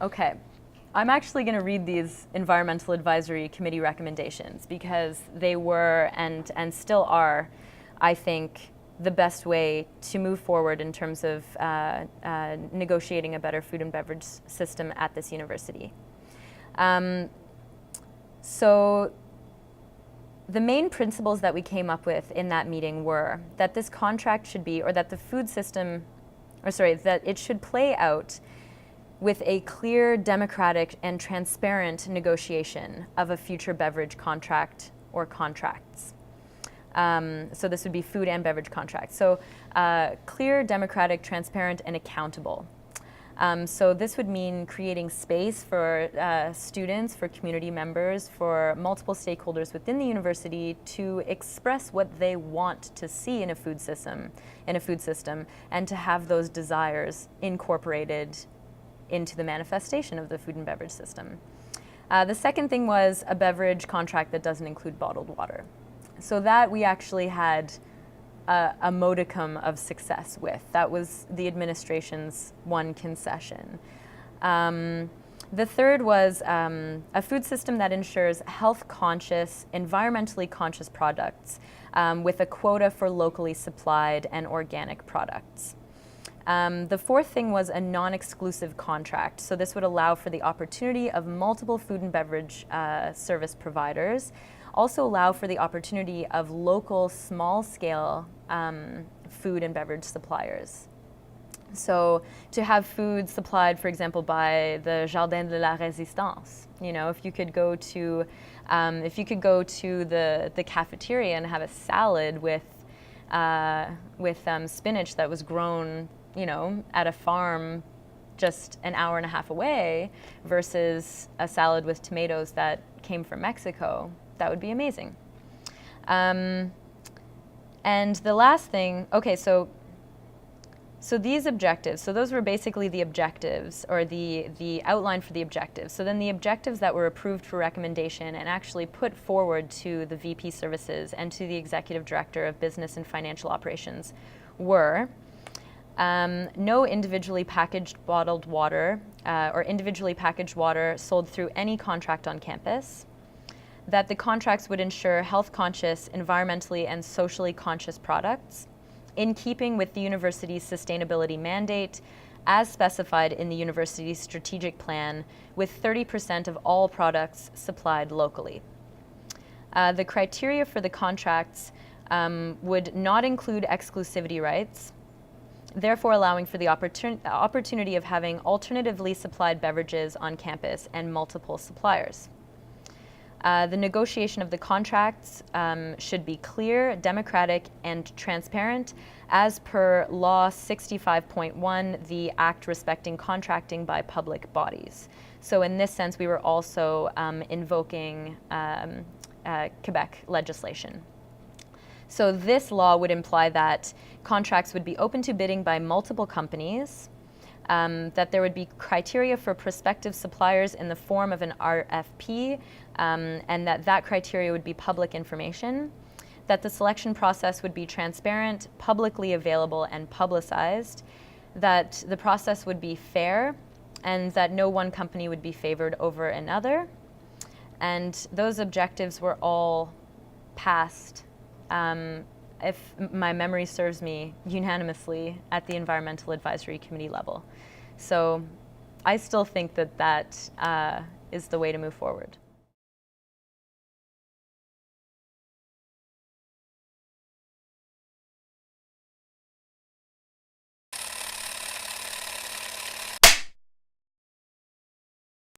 Okay, I'm actually going to read these Environmental Advisory Committee recommendations because they were and still are, I think, the best way to move forward in terms of negotiating a better food and beverage system at this university. So the main principles that we came up with in that meeting were that this contract should be, or that the food system, that it should play out with a clear, democratic, and transparent negotiation of a future beverage contract or contracts. So this would be food and beverage contracts. So clear, democratic, transparent, and accountable. So this would mean creating space for students, for community members, for multiple stakeholders within the university to express what they want to see in a food system, and to have those desires incorporated into the manifestation of the food and beverage system. The second thing was a beverage contract that doesn't include bottled water. So that we actually had a modicum of success with. That was the administration's one concession. The third was a food system that ensures health-conscious, environmentally conscious products with a quota for locally supplied and organic products. The fourth thing was a non-exclusive contract. So this would allow for the opportunity of multiple food and beverage service providers, also allow for the opportunity of local small-scale food and beverage suppliers. So to have food supplied, for example, by the Jardin de la Résistance, you know, if you could go to the cafeteria and have a salad with spinach that was grown, you know, at a farm just an hour and a half away versus a salad with tomatoes that came from Mexico, that would be amazing. And the last thing, okay, so these objectives, so those were basically the objectives, or the outline for the objectives. So then the objectives that were approved for recommendation and actually put forward to the VP Services and to the Executive Director of Business and Financial Operations were no individually packaged bottled water or individually packaged water sold through any contract on campus, that the contracts would ensure health-conscious, environmentally and socially conscious products in keeping with the university's sustainability mandate as specified in the university's strategic plan, with 30% of all products supplied locally. The criteria for the contracts would not include exclusivity rights, therefore allowing for the opportunity of having alternatively supplied beverages on campus and multiple suppliers. The negotiation of the contracts should be clear, democratic, and transparent as per Law 65.1, the Act respecting contracting by public bodies. So in this sense, we were also invoking Quebec legislation. So this law would imply that contracts would be open to bidding by multiple companies, that there would be criteria for prospective suppliers in the form of an RFP, and that criteria would be public information, that the selection process would be transparent, publicly available, and publicized, that the process would be fair, and that no one company would be favored over another. And those objectives were all passed, if my memory serves me, unanimously at the Environmental Advisory Committee level. So I still think that is the way to move forward.